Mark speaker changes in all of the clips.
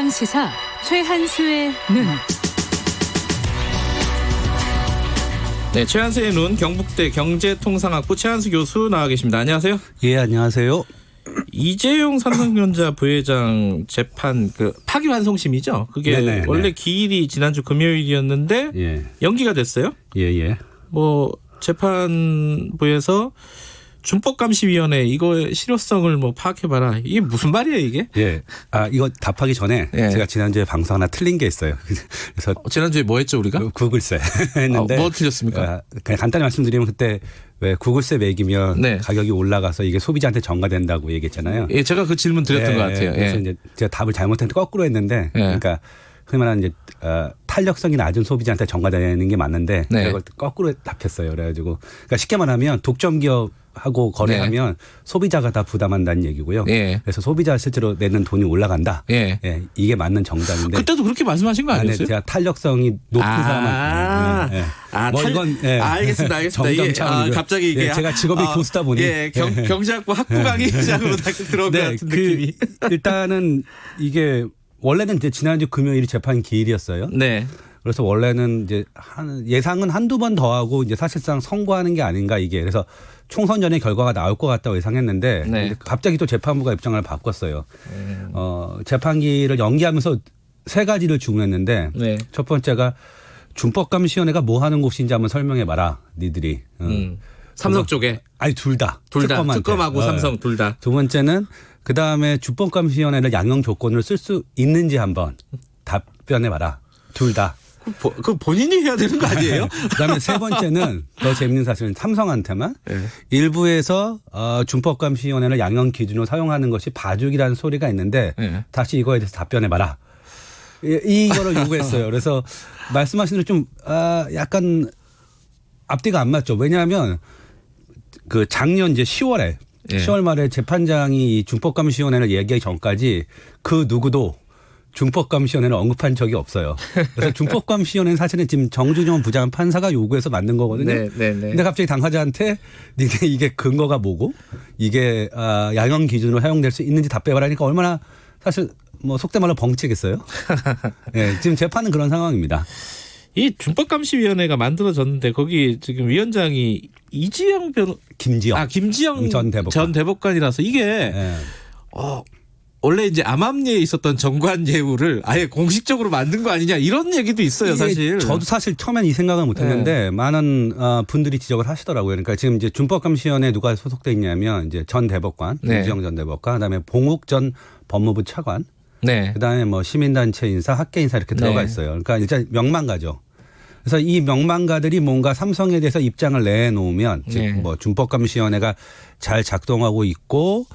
Speaker 1: 최강시사 최한수의 눈.
Speaker 2: 네, 최한수의 눈 경북대 경제통상학부 최한수 교수 나와 계십니다. 안녕하세요.
Speaker 3: 예, 안녕하세요.
Speaker 2: 이재용 삼성전자 부회장 재판 파기환송심이죠. 그게
Speaker 3: 네네,
Speaker 2: 원래 기일이 지난주 금요일이었는데
Speaker 3: 예.
Speaker 2: 연기가 됐어요.
Speaker 3: 예.
Speaker 2: 재판부에서 준법감시위원회 이거 실효성을 파악해봐라. 이게 무슨 말이에요 이게?
Speaker 3: 예. 이거 답하기 전에
Speaker 2: 예.
Speaker 3: 제가 지난주에 방송 하나 틀린 게 있어요. 그래서
Speaker 2: 지난주에 뭐 했죠 우리가?
Speaker 3: 구글세 했는데.
Speaker 2: 뭐 틀렸습니까?
Speaker 3: 그냥 간단히 말씀드리면 그때 왜 구글세 매기면
Speaker 2: 네.
Speaker 3: 가격이 올라가서 이게 소비자한테 전가된다고 얘기했잖아요.
Speaker 2: 예, 제가 그 질문 드렸던 것 같아요.
Speaker 3: 그래서
Speaker 2: 예.
Speaker 3: 이제 제가 답을 잘못했는데 거꾸로 했는데, 그러니까 흔히 말하는 이제 탄력성이 낮은 소비자한테 전가되는 게 맞는데
Speaker 2: 네.
Speaker 3: 그걸 거꾸로 답했어요. 그래가지고 그러니까 쉽게 말하면 독점 기업하고 거래하면 소비자가 다 부담한다는 얘기고요.
Speaker 2: 예.
Speaker 3: 그래서 소비자 실제로 내는 돈이 올라간다.
Speaker 2: 예.
Speaker 3: 예, 이게 맞는 정답인데.
Speaker 2: 그때도 그렇게 말씀하신 거 아니었어요?
Speaker 3: 제가 탄력성이 높은 사람한테.
Speaker 2: 알겠습니다. 이게 갑자기 이게
Speaker 3: 제가 직업이 교수다 보니
Speaker 2: 경제학부 학부 강의장으로 들어온 것 같은 느낌이.
Speaker 3: 일단은 이게 원래는 이제 지난주 금요일이 재판 기일이었어요.
Speaker 2: 네.
Speaker 3: 그래서 원래는 이제 예상은 한두 번 더 하고 이제 사실상 선고하는 게 아닌가 이게. 그래서 총선 전에 결과가 나올 것 같다고 예상했는데
Speaker 2: 네.
Speaker 3: 갑자기 또 재판부가 입장을 바꿨어요. 재판기를 연기하면서 세 가지를 주문했는데
Speaker 2: 네.
Speaker 3: 첫 번째가 준법감시위원회가 뭐 하는 곳인지 한번 설명해 봐라. 니들이.
Speaker 2: 삼성 쪽에.
Speaker 3: 아니 둘 다.
Speaker 2: 특검하고 삼성 둘 다.
Speaker 3: 두 번째는 그다음에 준법감시위원회를 양형 조건으로 쓸 수 있는지 한번 답변해 봐라. 둘 다.
Speaker 2: 그 본인이 해야 되는 거 아니에요?
Speaker 3: 그다음에 세 번째는 더 재밌는 사실은 삼성한테만 일부에서 준법감시위원회를 양형 기준으로 사용하는 것이 봐주기라는 소리가 있는데 다시 이거에 대해서 답변해 봐라. 이거를 요구했어요. 그래서 말씀하신 대로 좀 약간 앞뒤가 안 맞죠. 왜냐하면 그 작년 이제 10월에 10월 말에 재판장이 이 준법감시위원회를 얘기하기 전까지 그 누구도 준법감시위원회를 언급한 적이 없어요. 그래서 준법감시위원회는 사실은 지금 정준영 부장 판사가 요구해서 만든 거거든요.
Speaker 2: 네.
Speaker 3: 근데 갑자기 당사자한테 니네 이게 근거가 뭐고 이게 양형 기준으로 사용될 수 있는지 답변하라니까 얼마나 사실 속된 말로 벙치겠어요. 네, 지금 재판은 그런 상황입니다.
Speaker 2: 이 준법감시위원회가 만들어졌는데 거기 지금 위원장이 이지영 김지영 전 대법관이라서 이게 원래 이제 암암리에 있었던 정관예우를 아예 공식적으로 만든 거 아니냐 이런 얘기도 있어요, 사실.
Speaker 3: 저도 사실 처음엔 이 생각을 못했는데 많은 분들이 지적을 하시더라고요. 그러니까 지금 이제 준법감시위원회에 누가 소속돼 있냐면 이제 전 대법관, 김지영 전 대법관, 그다음에 봉욱 전 법무부 차관, 그다음에 시민단체 인사, 학계 인사 이렇게 들어가 있어요. 그러니까 일단 명망가죠. 그래서 이 명망가들이 뭔가 삼성에 대해서 입장을 내놓으면 즉 준법감시위원회가 잘 작동하고 있고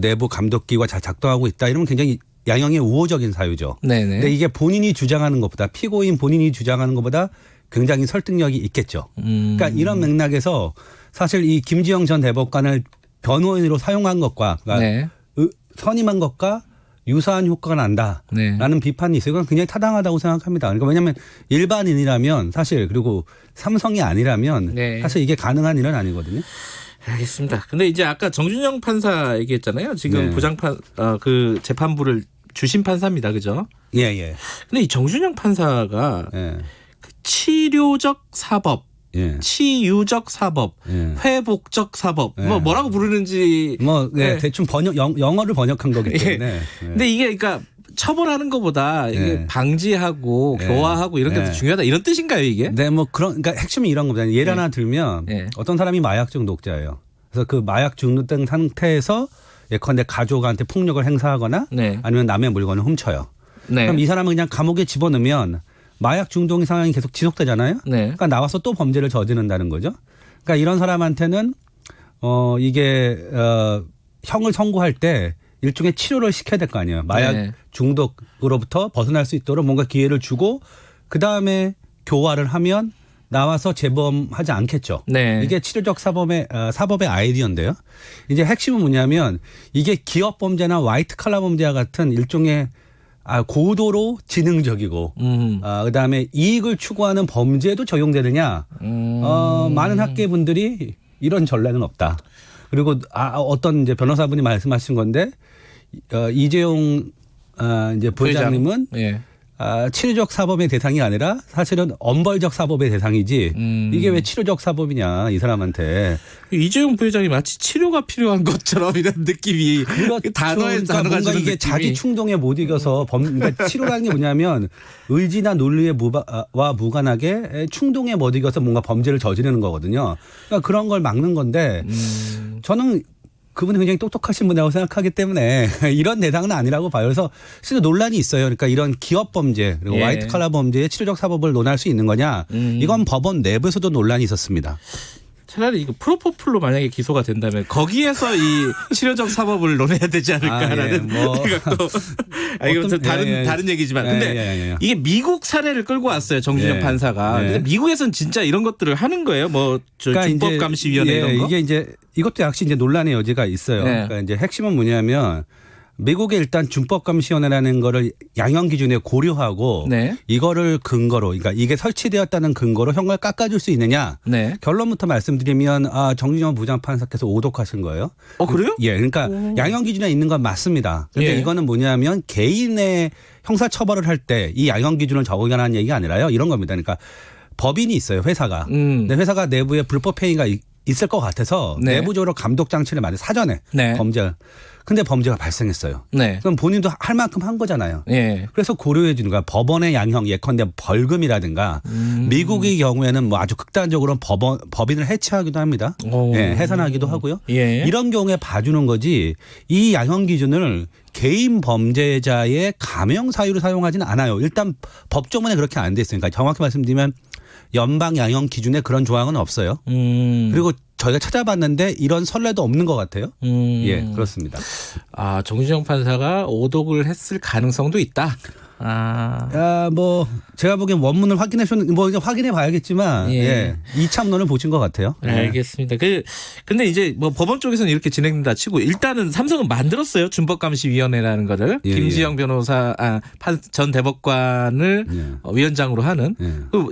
Speaker 3: 내부 감독기구가 잘 작동하고 있다 이러면 굉장히 양형의 우호적인 사유죠. 근데 이게 본인이 주장하는 것보다 피고인 본인이 주장하는 것보다 굉장히 설득력이 있겠죠. 그러니까 이런 맥락에서 사실 이 김지영 전 대법관을 변호인으로 사용한 것과 그러니까 선임한 것과 유사한 효과가 난다라는 비판이 있어요. 그건 굉장히 타당하다고 생각합니다. 그러니까 왜냐하면 일반인이라면 사실 그리고 삼성이 아니라면 사실 이게 가능한 일은 아니거든요.
Speaker 2: 알겠습니다. 근데 이제 아까 정준영 판사 얘기했잖아요. 지금 그 재판부를 주심 판사입니다. 그죠?
Speaker 3: 예.
Speaker 2: 근데 이 정준영 판사가 그 치료적 사법, 치유적 사법, 회복적 사법, 뭐라고 부르는지.
Speaker 3: 대충 영어를 번역한 거기 때문에.
Speaker 2: 근데 이게 그러니까 처벌하는 것보다 이게 방지하고 교화하고 이런 게 더 중요하다 이런 뜻인가요 이게?
Speaker 3: 네, 그러니까 핵심이 이런 겁니다. 예를 하나 들면 어떤 사람이 마약 중독자예요. 그래서 그 마약 중독된 상태에서 예컨대 가족한테 폭력을 행사하거나 아니면 남의 물건을 훔쳐요. 그럼 이 사람은 그냥 감옥에 집어넣으면 마약 중독 상황이 계속 지속되잖아요. 그러니까 나와서 또 범죄를 저지른다는 거죠. 그러니까 이런 사람한테는 이게 형을 선고할 때 일종의 치료를 시켜야 될 거 아니에요. 마약 중독으로부터 벗어날 수 있도록 뭔가 기회를 주고 그다음에 교화를 하면 나와서 재범하지 않겠죠. 이게 치료적 사법의 아이디어인데요. 이제 핵심은 뭐냐면 이게 기업 범죄나 화이트 칼라 범죄와 같은 일종의 고도로 지능적이고 그다음에 이익을 추구하는 범죄도 적용되느냐. 많은 학계분들이 이런 전례는 없다. 그리고 어떤 이제 변호사분이 말씀하신 건데 이재용 이제 부회장님은
Speaker 2: 예.
Speaker 3: 치료적 사법의 대상이 아니라 사실은 엄벌적 사법의 대상이지 이게 왜 치료적 사법이냐 이 사람한테.
Speaker 2: 이재용 부회장이 마치 치료가 필요한 것처럼 이런 느낌이
Speaker 3: 그렇죠.
Speaker 2: 단어에
Speaker 3: 그러니까
Speaker 2: 단어가
Speaker 3: 뭔가
Speaker 2: 주는
Speaker 3: 이게
Speaker 2: 느낌이.
Speaker 3: 자기 충동에 못 이겨서 그러니까 치료라는 게 뭐냐면 의지나 논리에 와 무관하게 충동에 못 이겨서 뭔가 범죄를 저지르는 거거든요. 그러니까 그런 걸 막는 건데 저는 그분이 굉장히 똑똑하신 분이라고 생각하기 때문에 이런 대상은 아니라고 봐요. 그래서 실제 논란이 있어요. 그러니까 이런 기업 범죄 그리고
Speaker 2: 예.
Speaker 3: 화이트 칼라 범죄의 치료적 사법을 논할 수 있는 거냐. 이건 법원 내부에서도 논란이 있었습니다.
Speaker 2: 차라리 이거 프로포폴로 만약에 기소가 된다면 거기에서 이 치료적 사법을 논해야 되지 않을까라는 생각도. 이건 좀 다른 얘기지만. 근데 이게 미국 사례를 끌고 왔어요. 정준영 판사가. 근데 미국에서는 진짜 이런 것들을 하는 거예요. 뭐
Speaker 3: 그러니까
Speaker 2: 준법감시위원회 이런 거.
Speaker 3: 이게 이제 이것도 역시 이제 논란의 여지가 있어요. 그러니까 이제 핵심은 뭐냐면 미국에 일단 준법감시위원회라는 거를 양형 기준에 고려하고 이거를 근거로 그러니까 이게 설치되었다는 근거로 형을 깎아줄 수 있느냐. 결론부터 말씀드리면 정준영 부장판사께서 오독하신 거예요.
Speaker 2: 그래요?
Speaker 3: 예, 그러니까 양형 기준에 있는 건 맞습니다. 그런데 이거는 뭐냐면 개인의 형사처벌을 할 때 이 양형 기준을 적용하는 얘기가 아니라요. 이런 겁니다. 그러니까 법인이 있어요. 회사가. 근데 회사가 내부에 불법 행위가 있을 것 같아서 내부적으로 감독 장치를 만든 사전에 근데 범죄가 발생했어요. 그럼 본인도 할 만큼 한 거잖아요. 그래서 고려해 주는 거야. 법원의 양형 예컨대 벌금이라든가 미국의 경우에는 뭐 아주 극단적으로 법인을 해체하기도 합니다. 해산하기도 하고요. 이런 경우에 봐주는 거지 이 양형 기준을 개인 범죄자의 감형 사유로 사용하지는 않아요. 일단 법조문에 그렇게 안 돼 있으니까 정확히 말씀드리면 연방 양형 기준에 그런 조항은 없어요. 그리고 저희가 찾아봤는데 이런 선례도 없는 것 같아요. 예, 그렇습니다.
Speaker 2: 정준영 판사가 오독을 했을 가능성도 있다.
Speaker 3: 뭐 제가 보기엔 원문을 확인해 봐야겠지만 이참론을 보신 것 같아요.
Speaker 2: 알겠습니다. 근데 이제 뭐 법원 쪽에서는 이렇게 진행된다 치고 일단은 삼성은 만들었어요. 준법감시위원회라는 거를 김지영 변호사 전 대법관을 위원장으로 하는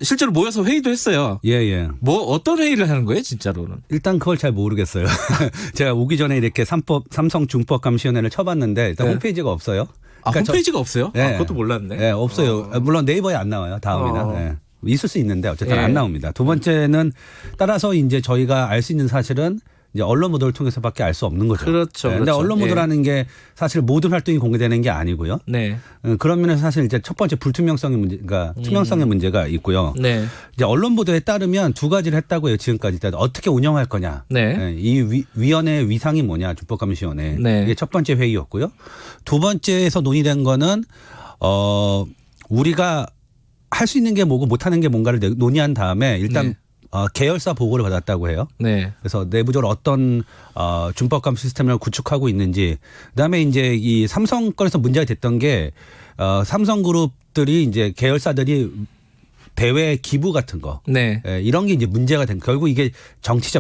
Speaker 2: 실제로 모여서 회의도 했어요. 뭐 어떤 회의를 하는 거예요, 진짜로는?
Speaker 3: 일단 그걸 잘 모르겠어요. 제가 오기 전에 이렇게 삼성 준법감시위원회를 쳐봤는데 일단 홈페이지가 없어요. 그러니까
Speaker 2: 홈페이지가 없어요? 그것도 몰랐네.
Speaker 3: 없어요. 물론 네이버에 안 나와요. 다음이나. 있을 수 있는데 어쨌든 안 나옵니다. 두 번째는 따라서 이제 저희가 알 수 있는 사실은 이제 언론 보도를 통해서밖에 알 수 없는 거죠.
Speaker 2: 그렇죠.
Speaker 3: 근데 언론 보도라는 게 사실 모든 활동이 공개되는 게 아니고요. 그런 면에서 사실 이제 첫 번째 불투명성의 문제가 투명성의 문제가 있고요. 이제 언론 보도에 따르면 두 가지를 했다고 해요. 지금까지 어떻게 운영할 거냐. 이 위원회의 위상이 뭐냐. 준법감시위원회. 이게 첫 번째 회의였고요. 두 번째에서 논의된 거는 우리가 할 수 있는 게 뭐고 못하는 게 뭔가를 논의한 다음에 일단 계열사 보고를 받았다고 해요. 그래서 내부적으로 어떤 준법감 시스템을 구축하고 있는지, 그다음에 이제 이 삼성 건에서 문제가 됐던 게 삼성그룹들이 이제 계열사들이 대외 기부 같은 거, 이런 게 이제 문제가 된 결국 이게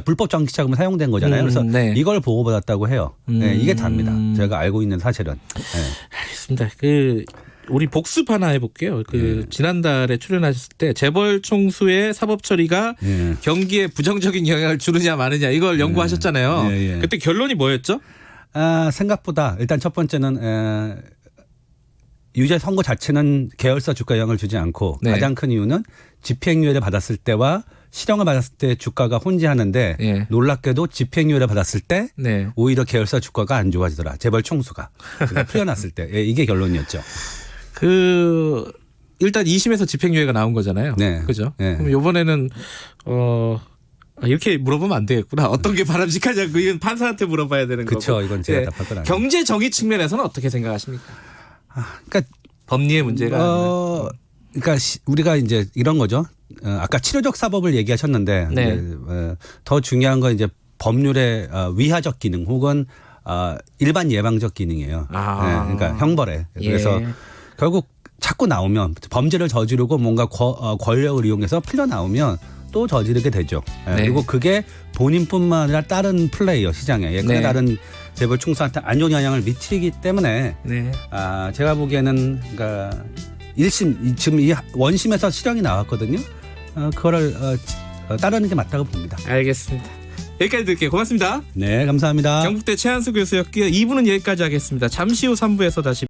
Speaker 3: 불법 정치 자금을 사용된 거잖아요. 그래서 이걸 보고받았다고 해요. 이게 답니다. 제가 알고 있는 사실은.
Speaker 2: 알겠습니다. 우리 복습 하나 해볼게요. 지난달에 출연하셨을 때 재벌 총수의 사법 처리가 경기에 부정적인 영향을 주느냐 마느냐 이걸 연구하셨잖아요. 그때 결론이 뭐였죠?
Speaker 3: 생각보다 일단 첫 번째는 유죄 선고 자체는 계열사 주가 영향을 주지 않고 가장 큰 이유는 집행유예를 받았을 때와 실형을 받았을 때 주가가 혼재하는데 놀랍게도 집행유예를 받았을 때 오히려 계열사 주가가 안 좋아지더라. 재벌 총수가 풀려났을 때 이게 결론이었죠.
Speaker 2: 일단 2심에서 집행유예가 나온 거잖아요. 그죠? 그럼 이번에는 이렇게 물어보면 안 되겠구나. 어떤 게 바람직하냐고 이건 판사한테 물어봐야 되는 거고.
Speaker 3: 그렇죠. 이건 제가 답할 건 아니에요.
Speaker 2: 경제 정의 측면에서는 어떻게 생각하십니까?
Speaker 3: 그러니까
Speaker 2: 법리의 문제가
Speaker 3: 그러니까 우리가 이제 이런 거죠. 아까 치료적 사법을 얘기하셨는데 더 중요한 건 이제 법률의 위하적 기능 혹은 일반 예방적 기능이에요. 그러니까 형벌에. 그래서 결국 자꾸 나오면 범죄를 저지르고 뭔가 권력을 이용해서 풀려 나오면 또 저지르게 되죠. 그리고 그게 본인뿐만 아니라 다른 플레이어 시장에 예컨대 다른 재벌 총수한테 안 좋은 영향을 미치기 때문에 제가 보기에는 그러니까 1심 지금 이 원심에서 실형이 나왔거든요. 그거를 따르는 게 맞다고 봅니다.
Speaker 2: 알겠습니다. 여기까지 드릴게요. 고맙습니다.
Speaker 3: 네, 감사합니다.
Speaker 2: 경북대 최한수 교수였고요. 2부는 여기까지 하겠습니다. 잠시 후 3부에서 다시